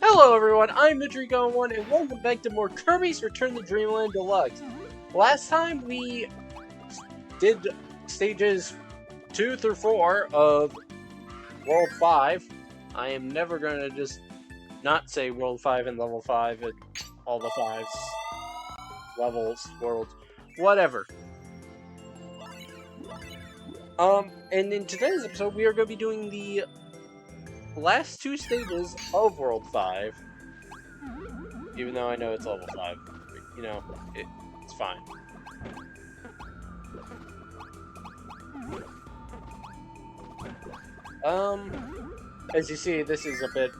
Hello everyone, I'm One, and welcome back to more Kirby's Return to Dreamland Deluxe. Last time we did stages 2 through 4 of World 5. I am never going to just not say World 5 and Level 5 and all the 5s. Levels, worlds, whatever. And in today's episode we are going to be doing the last 2 stages of World 5. Even though I know it's level 5. You know, it's fine. As you see, this is a bit...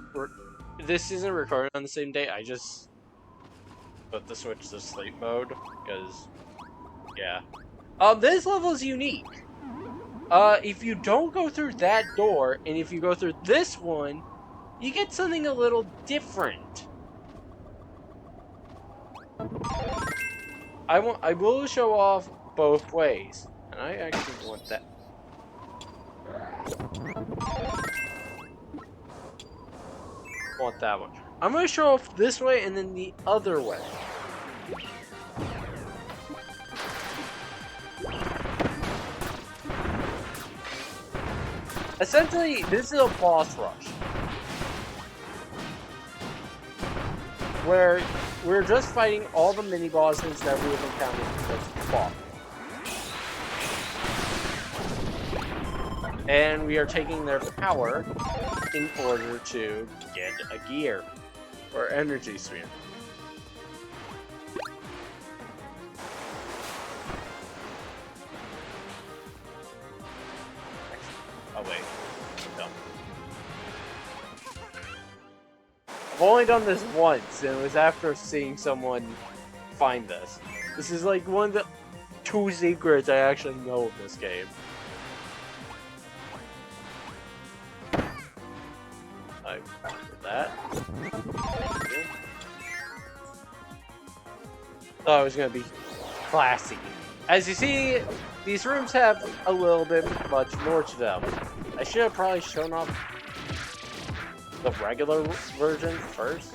This isn't recorded on the same day, I just put the switch to sleep mode, because, yeah. This level is unique. If you don't go through that door, and if you go through this one, you get something a little different. I will show off both ways, and I actually want that. Want that one. I'm going to show off this way and then the other way. Essentially, this is a boss rush, where we're just fighting all the mini-bosses that we have encountered thus far. And we are taking their power in order to get a gear, or energy sphere. Oh wait, no. I've only done this once, and it was after seeing someone find this. This is like one of the 2 secrets I actually know of this game. I wanted that. Thought it was gonna be classy. As you see, these rooms have a little bit much more to them. I should have probably shown off the regular version first.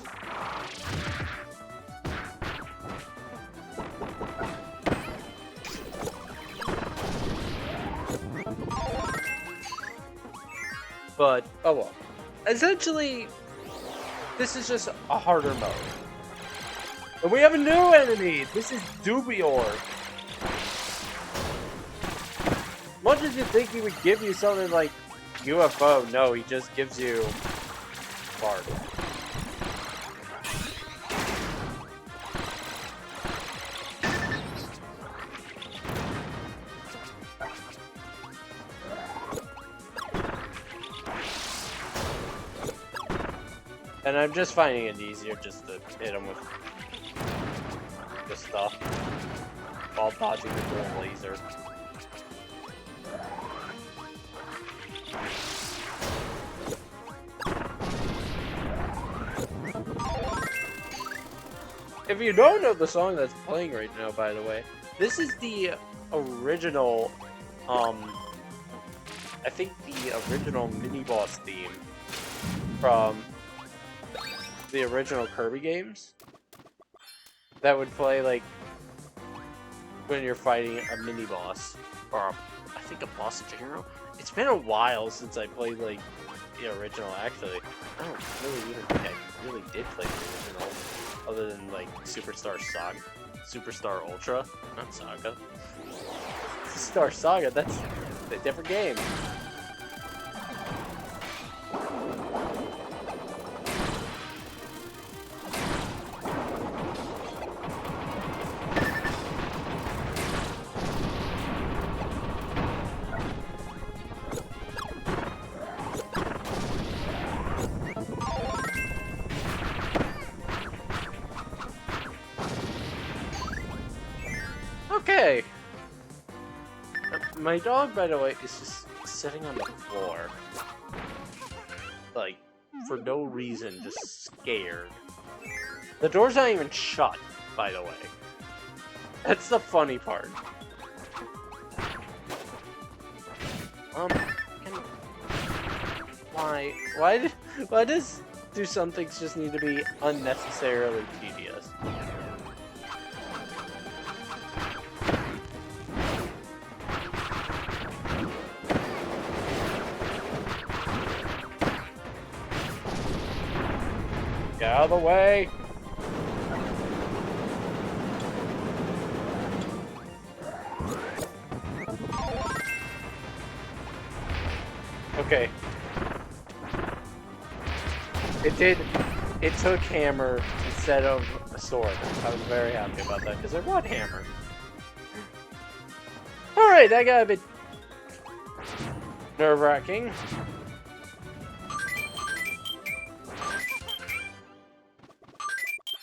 But, oh well. Essentially, this is just a harder mode. And we have a new enemy! This is Dubior. Much as you think he would give you something like UFO, no, he just gives you Bard. And I'm just finding it easier just to hit him with this stuff while dodging the little laser. If you don't know the song that's playing right now, by the way, this is the original, I think the original mini-boss theme from the original Kirby games that would play, like, when you're fighting a mini-boss, or I think a boss in general. It's been a while since I played, like, the original, actually. I don't really even think I really did play the original. Other than, like, Superstar Ultra, not Saga. Star Saga, that's a different game. Okay. My dog, by the way, is just sitting on the floor. Like, for no reason, just scared. The door's not even shut, by the way. That's the funny part. Why does do some things just need to be unnecessarily tedious. Get out of the way! Okay. It took hammer instead of a sword. I was very happy about that, because I want hammer. Alright, that got a bit nerve-wracking.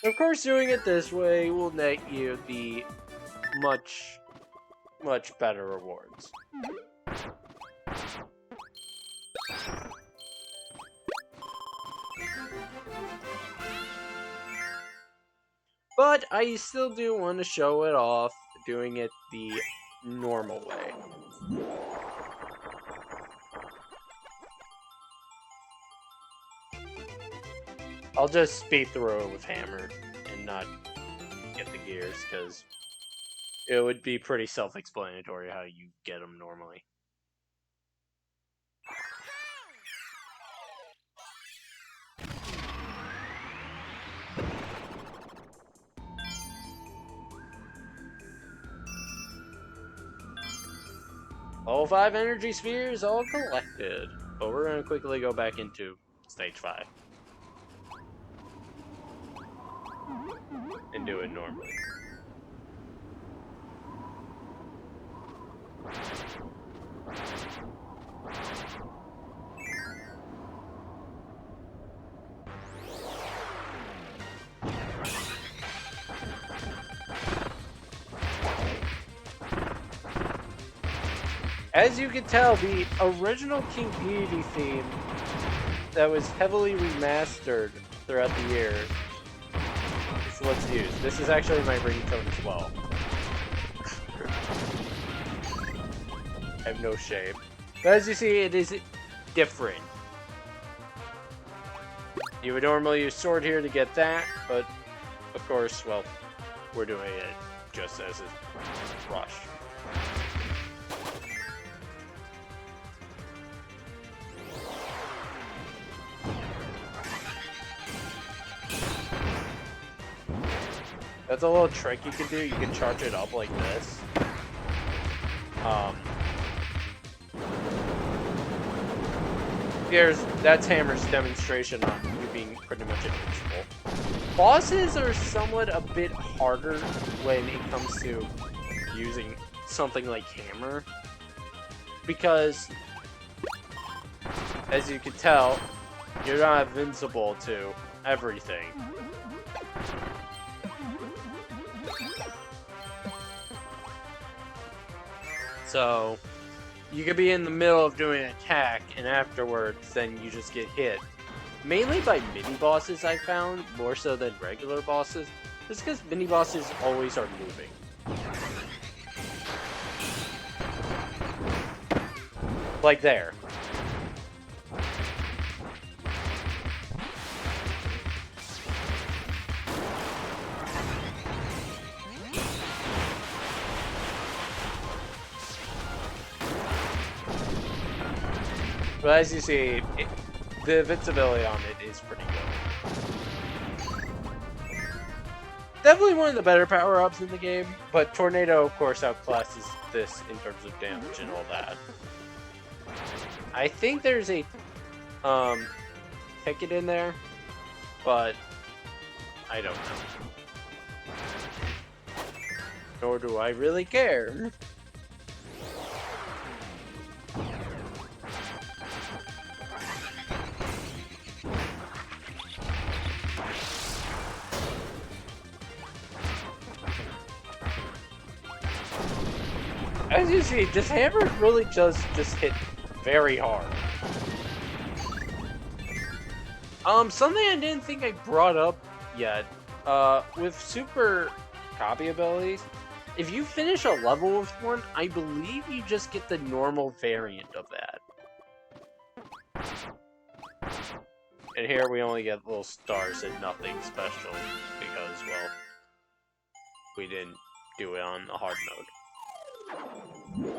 Of course, doing it this way will net you the much better rewards. But I still do want to show it off doing it the normal way. I'll just speed through it with hammer and not get the gears, because it would be pretty self-explanatory how you get them normally. All 5 energy spheres all collected. But we're going to quickly go back into stage 5. And do it normally. As you can tell, the original King Deity theme that was heavily remastered throughout the years is what's used. This is actually my ringtone as well. I have no shame. But as you see, it is different. You would normally use sword here to get that, but of course, well, we're doing it just as a rush. That's a little trick you can do. You can charge it up like this. That's Hammer's demonstration on you being pretty much invincible. Bosses are somewhat a bit harder when it comes to using something like Hammer, because, as you can tell, you're not invincible to everything. So, you could be in the middle of doing an attack, and afterwards, then you just get hit. Mainly by mini-bosses, I found, more so than regular bosses. Just because mini-bosses always are moving. Like there. But as you see, the invincibility on it is pretty good. Definitely one of the better power-ups in the game, but Tornado, of course, outclasses this in terms of damage and all that. I think there's a ticket in there, but I don't know. Nor do I really care. As you see, this hammer really just hit very hard. Something I didn't think I brought up yet, with super copy abilities, if you finish a level with one, I believe you just get the normal variant of that. And here we only get little stars and nothing special because, well, we didn't do it on the hard mode.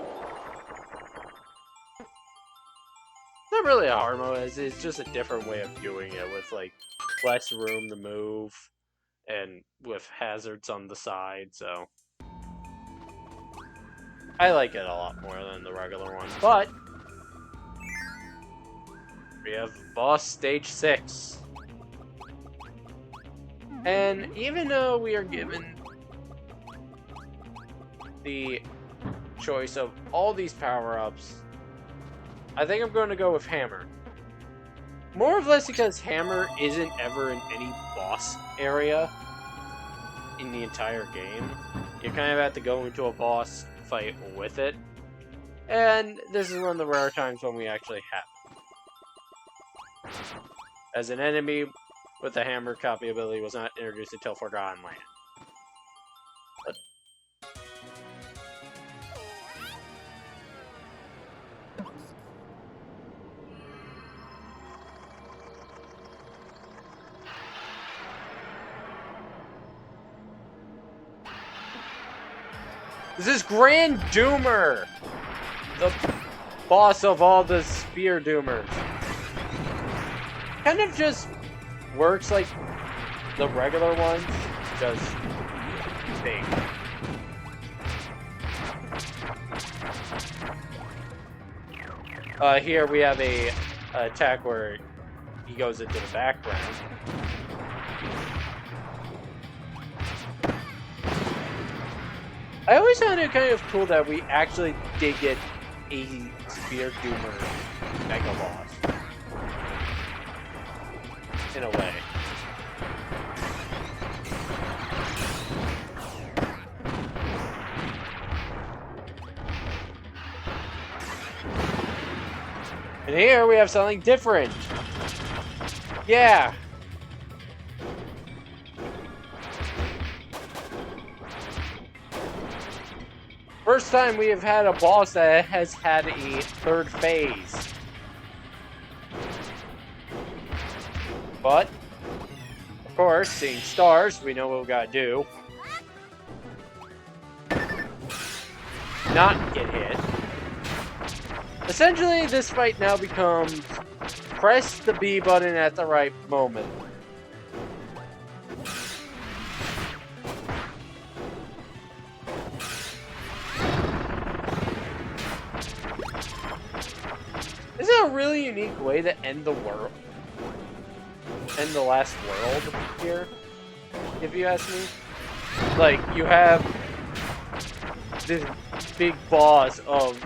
Not really a hard mode, it's just a different way of doing it with, like, less room to move and with hazards on the side, so I like it a lot more than the regular one, but we have boss stage 6. And even though we are given the choice of all these power-ups, I think I'm going to go with Hammer. More or less because Hammer isn't ever in any boss area in the entire game. You kind of have to go into a boss fight with it. And this is one of the rare times when we actually have it. As an enemy with the Hammer copy ability was not introduced until Forgotten Land. But this is Grand Doomer! The boss of all the Spear Doomers. Kind of just works like the regular ones, just big. Here we have a attack where he goes into the background. I always found it kind of cool that we actually did get a Spear Doomer Mega Boss. In a way. And here we have something different. Yeah. First time we have had a boss that has had a third phase. But, of course, seeing stars, we know what we gotta do. Not get hit. Essentially, this fight now becomes press the B button at the right moment. This is a really unique way to end the world. End the last world here, if you ask me. Like, you have this big boss of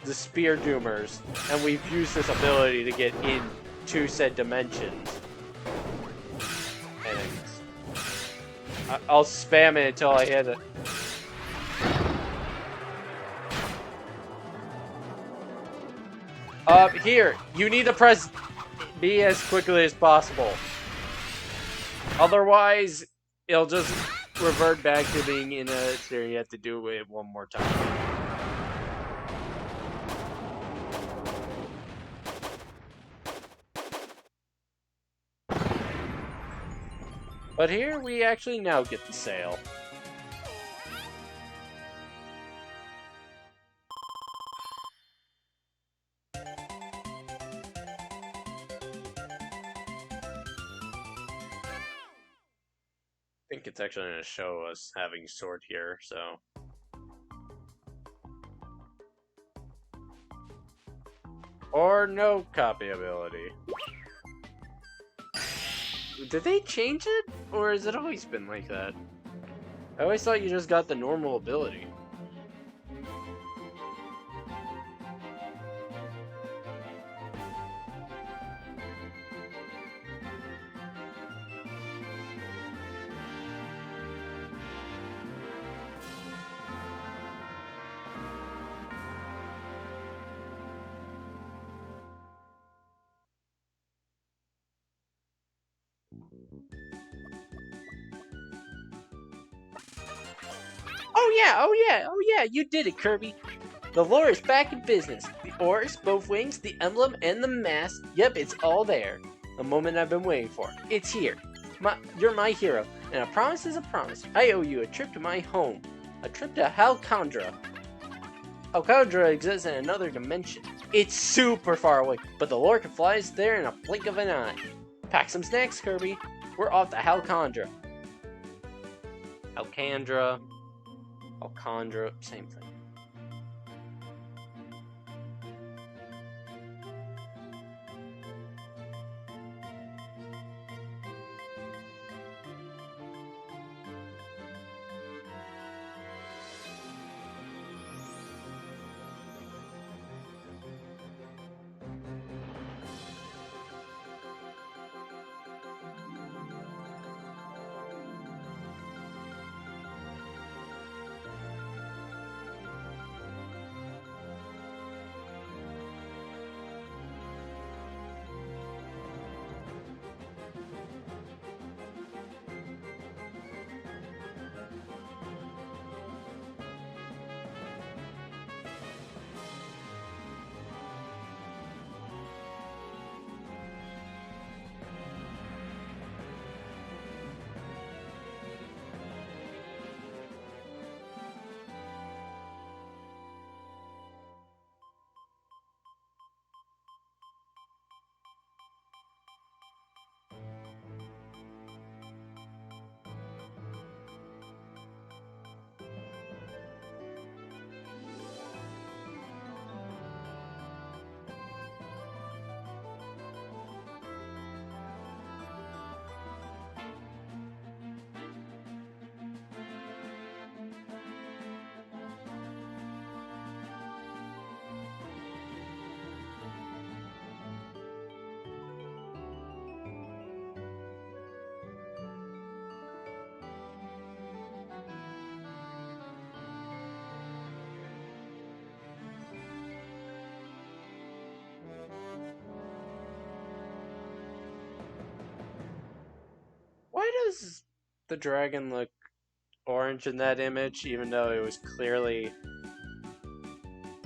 the Spear Doomers, and we've used this ability to get into said dimensions. And I'll spam it until I hit it. Here, you need to press B as quickly as possible. Otherwise, it'll just revert back to being in a series. You have to do it one more time. But here, we actually now get the sale. I think it's actually going to show us having sword here, so. Or no copy ability. Did they change it? Or has it always been like that? I always thought you just got the normal ability. Oh yeah, you did it, Kirby. The lore is back in business. The oars, both wings, the emblem, and the mask. Yep, it's all there. the moment I've been waiting for. It's here. You're my hero, and a promise is a promise. I owe you a trip to my home. A trip to Halcondra. Halcondra exists in another dimension. It's super far away, but the Lord can fly us there in a blink of an eye. Pack some snacks, Kirby. We're off to Halcondra. Halcondra, same thing. Why does the dragon look orange in that image, even though it was clearly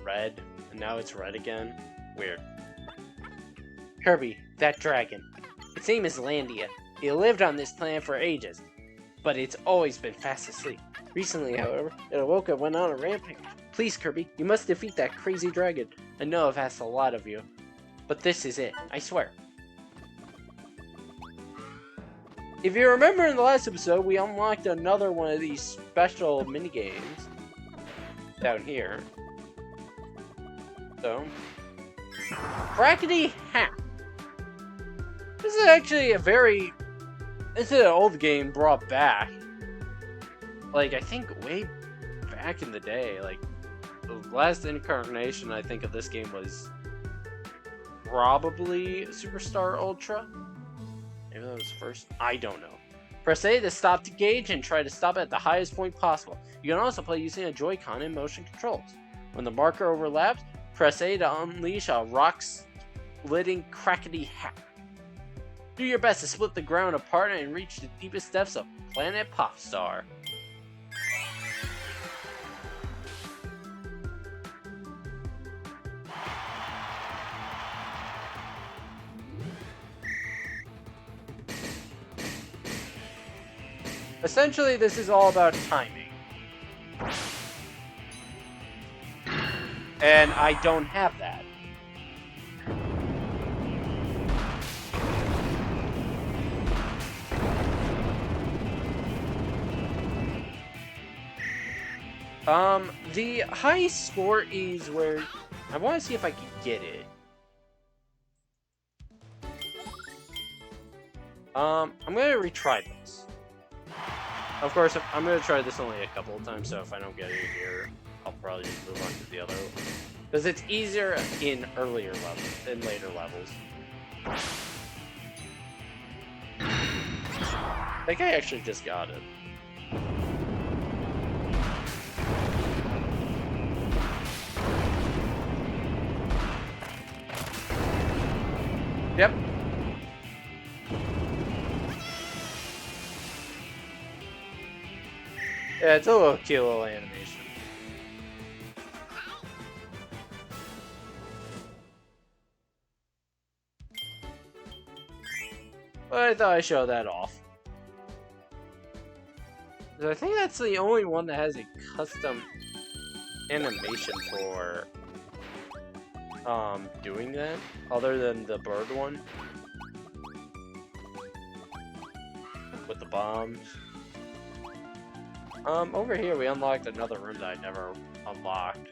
red, and now it's red again? Weird. Kirby, that dragon. Its name is Landia. It lived on this planet for ages, but it's always been fast asleep. Recently, however, it awoke and went on a rampage. Please, Kirby, you must defeat that crazy dragon. I know I've asked a lot of you, but this is it, I swear. If you remember in the last episode, we unlocked another one of these special minigames down here. So, Crackety Hat. This is actually this is an old game brought back. Like, I think way back in the day. Like, the last incarnation I think of this game was probably Superstar Ultra. Maybe that was first. I don't know. Press A to stop to gauge and try to stop at the highest point possible. You can also play using a Joy-Con and motion controls. When the marker overlaps, press A to unleash a rock-splitting crackety hat. Do your best to split the ground apart and reach the deepest depths of Planet Popstar. Essentially, this is all about timing. And I don't have that. The high score is where I want to see if I can get it. I'm gonna retry this. Of course, I'm gonna try this only a couple of times, so if I don't get it here, I'll probably just move on to the other one. Because it's easier in earlier levels than later levels. I think I actually just got it. Yep. Yeah, it's a little cute little animation. I thought I'd show that off. I think that's the only one that has a custom animation for doing that, other than the bird one with the bombs. Over here we unlocked another room that I never unlocked,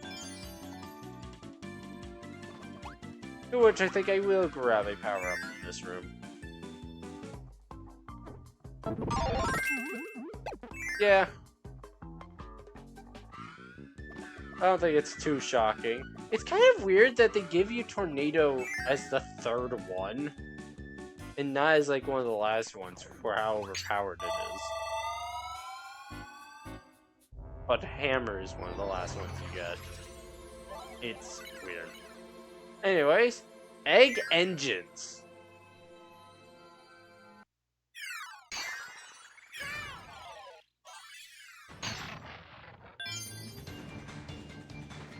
to which I think I will grab a power up in this room. Yeah. I don't think it's too shocking. It's kind of weird that they give you Tornado as the third one, and not as like one of the last ones for how overpowered it is. But Hammer is one of the last ones you get. It's weird. Anyways, Egg Engines.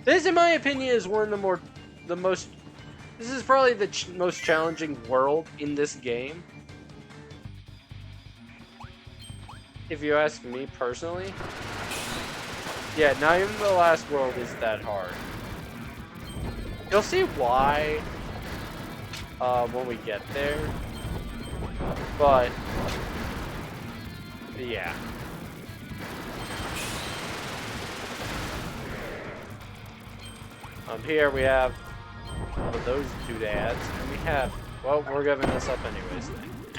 This, in my opinion, is one of the most. This is probably the most challenging world in this game. If you ask me personally. Yeah, not even the last world is that hard. You'll see why when we get there. But yeah. Here we have one of those doodads, and we have, well, we're giving this up anyways.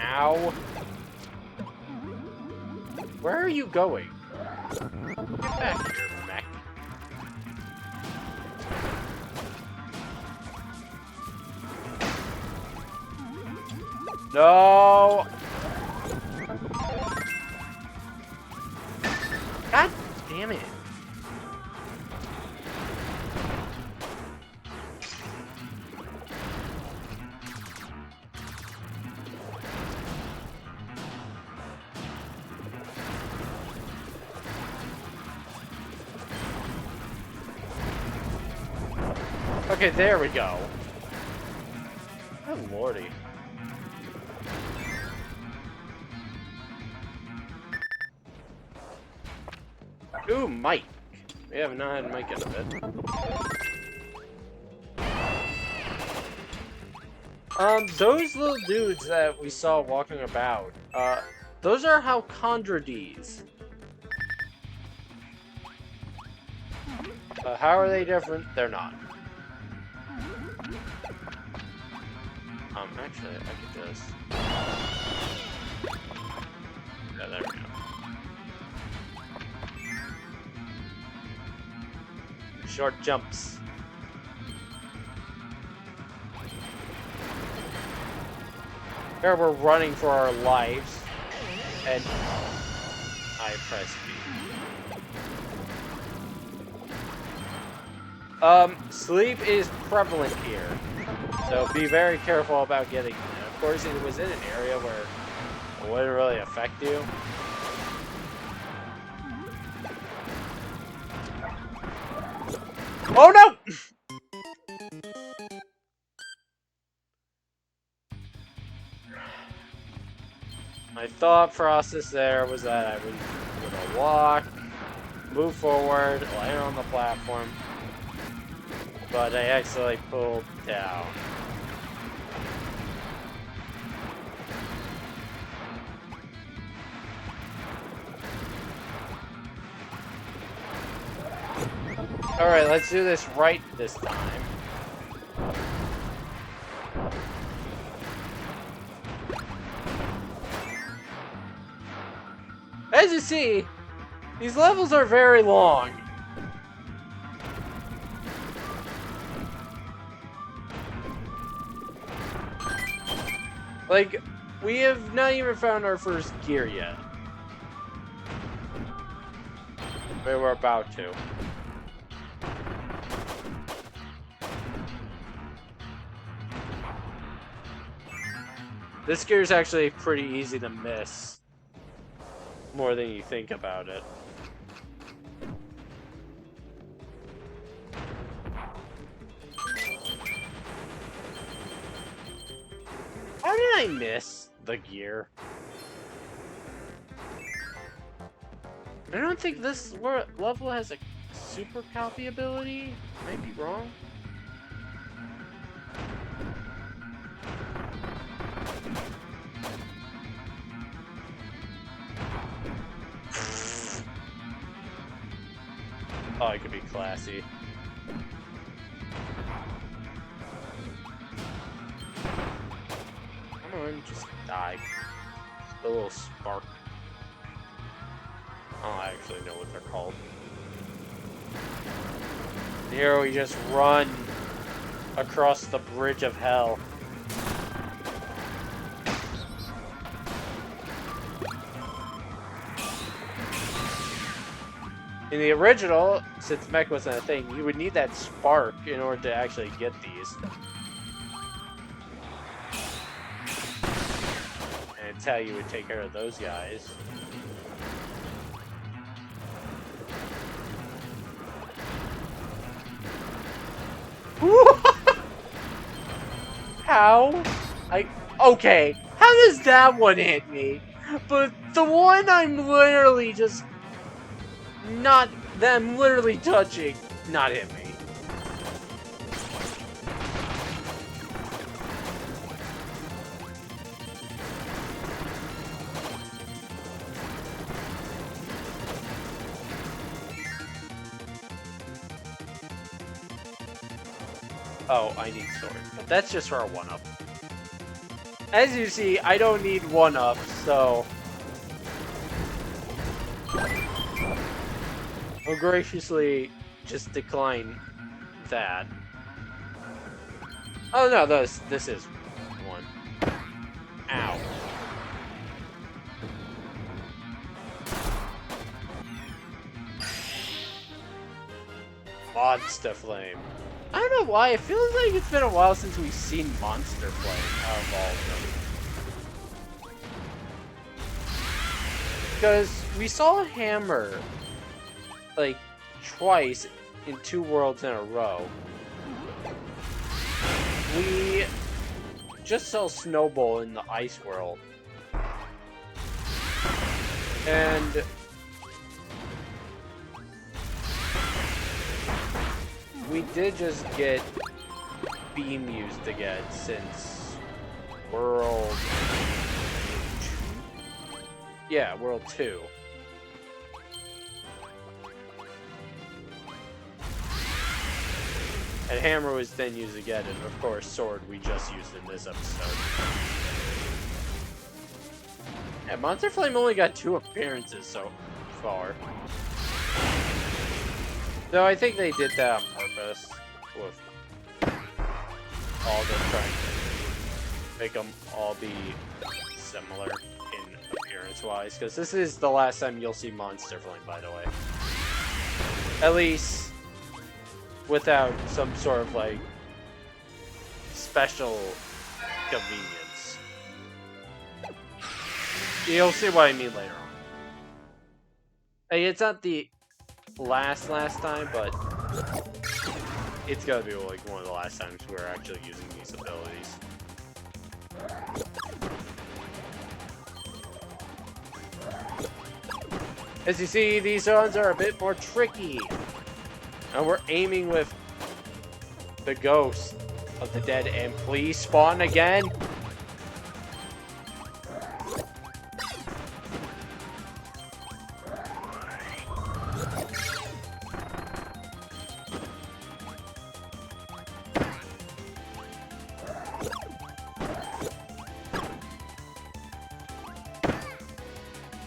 Ow! Where are you going? Get back here, mech. No! God damn it! Okay, there we go. Oh, lordy. Ooh, Mike. We have not had Mike in a bit. Those little dudes that we saw walking about, those are Halcondrides. How are they different? They're not. Actually, I could just... Yeah, there we go. Short jumps. Here we're running for our lives, and I press B. Sleep is prevalent here. So be very careful about getting in. Of course, it was in an area where it wouldn't really affect you. Oh no! My thought process there was that I was gonna walk, move forward, land on the platform, but I accidentally pulled down. Alright, let's do this right this time. As you see, these levels are very long. Like, we have not even found our first gear yet. But we're about to. This gear is actually pretty easy to miss. More than you think about it. How did I miss the gear. I don't think this level has a super copy ability. Might be wrong. Oh, it could be classy. Come on, just die. The little spark. I don't actually know what they're called. Here we just run across the bridge of hell. In the original, since mech wasn't a thing, you would need that spark in order to actually get these. And it's how you would take care of those guys. How? Okay, how does that one hit me? But the one I'm literally just not, that I'm literally touching, not hit me. Oh, I need sword. But that's just for a 1-up. As you see, I don't need 1-up, so I'll graciously just decline that. Oh no, this is one. Ow. Monster Flame. I don't know why, it feels like it's been a while since we've seen Monster Flame out of all of them. Because we saw Hammer, like, twice in 2 worlds in a row. We just saw Snowball in the Ice World. And we did just get Beam used again since World 2? Yeah, World 2. And Hammer was then used again, and of course Sword we just used in this episode. Yeah, Monster Flame only got 2 appearances so far. Though I think they did that on purpose, with all them trying to make them all be similar in appearance-wise, because this is the last time you'll see Monster Flame, by the way. At least without some sort of, like, special convenience. You'll see what I mean later on. Hey, it's not the last time, but it's gotta be like one of the last times we're actually using these abilities. As you see, these ones are a bit more tricky, and we're aiming with the ghost of the dead. And please spawn again.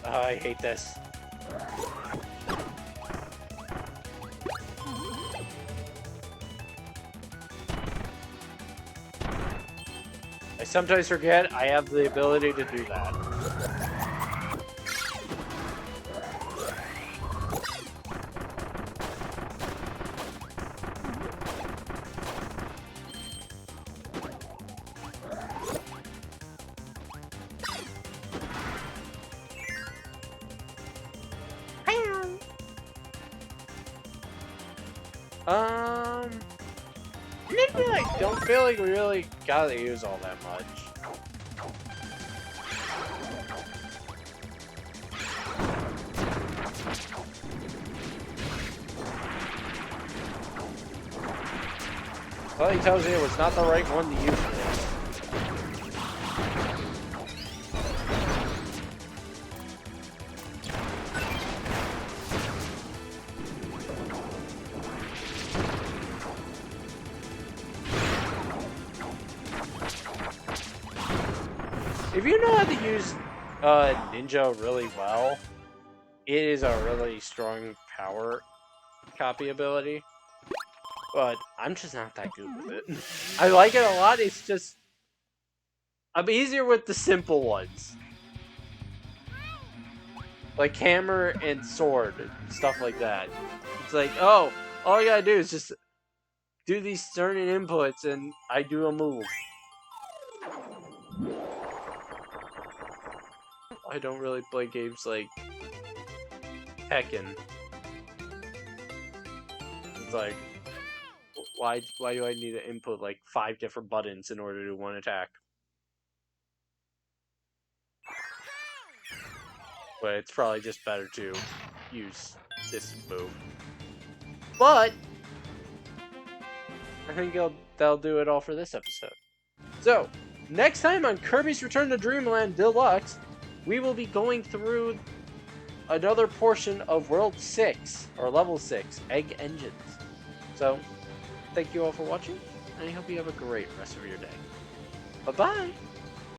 I hate this. I sometimes forget I have the ability to do that. Maybe I don't feel like we really gotta use all that much. Well, he tells you it was not the right one to use for this. If you know how to use Ninja really well, it is a really strong power copy ability. But I'm just not that good with it. I like it a lot, it's just... I'm easier with the simple ones. Like hammer and sword, and stuff like that. It's like, oh, all I gotta do is just do these certain inputs and I do a move. I don't really play games like Tekken. It's like, why do I need to input like 5 different buttons in order to do one attack? But it's probably just better to use this move. But I think that'll do it all for this episode. So, next time on Kirby's Return to Dreamland Deluxe, we will be going through another portion of World 6, or Level 6, Egg Engines. So, thank you all for watching, and I hope you have a great rest of your day. Bye-bye!